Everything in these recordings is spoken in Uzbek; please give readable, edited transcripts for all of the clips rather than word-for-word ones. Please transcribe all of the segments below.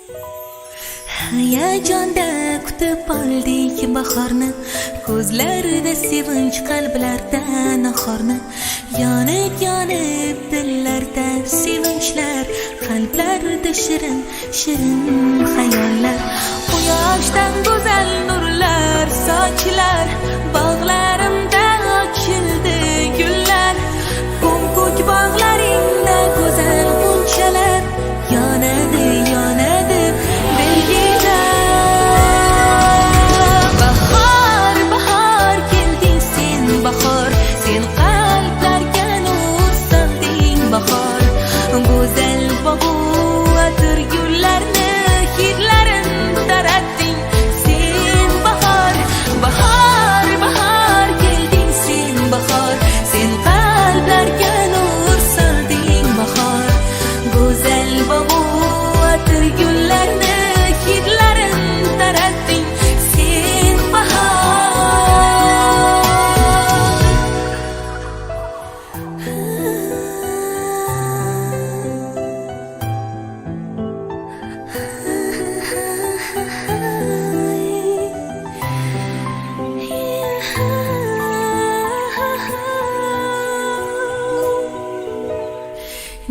Hayajonda kutib oldik bahorni, ko'zlarida sevinch, qalblarda nahorni. Yonib dillarda sevinchlar, qalblarda shirin xayollar. Quyoshdan go'zal nurlar sochilar, bog'larimda ochildi gullar. Ko'k bog'laringda go'zal g'unchalar yonadi dilgida. Bahor kelding sen, bahor sen qalblarga nur solding. Bahor go'zal bog'u atir gullarni hidlarin taratding sen. Bahor kelding sen, bahor sen qalblarga nur solding. Bahor go'zal bog'u atir gullarni hidlarin taratding sen.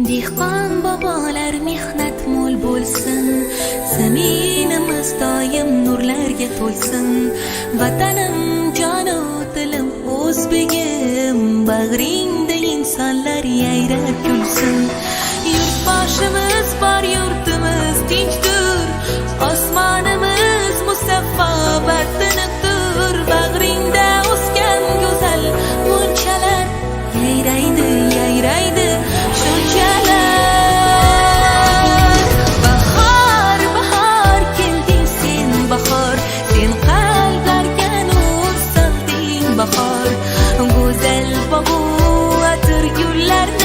Dehqon bobolar mehnat mo'l bo'lsin, zaminimiz doim nurlarga to'lsin. Vatanim jonu dilim o'zbegim, bag'ringda insonlar yayrab kulsin. Yurtboshimiz bor, yurtimiz tinchdir, osmonimiz musaffo vatanidir. Bag'ringda o'sgan go'zal g'unchalar yayraydi shunchalar. Bahor kelding sen, bahor sen qalblarga nur solding. Bahor go'zal bog'u atir gullarni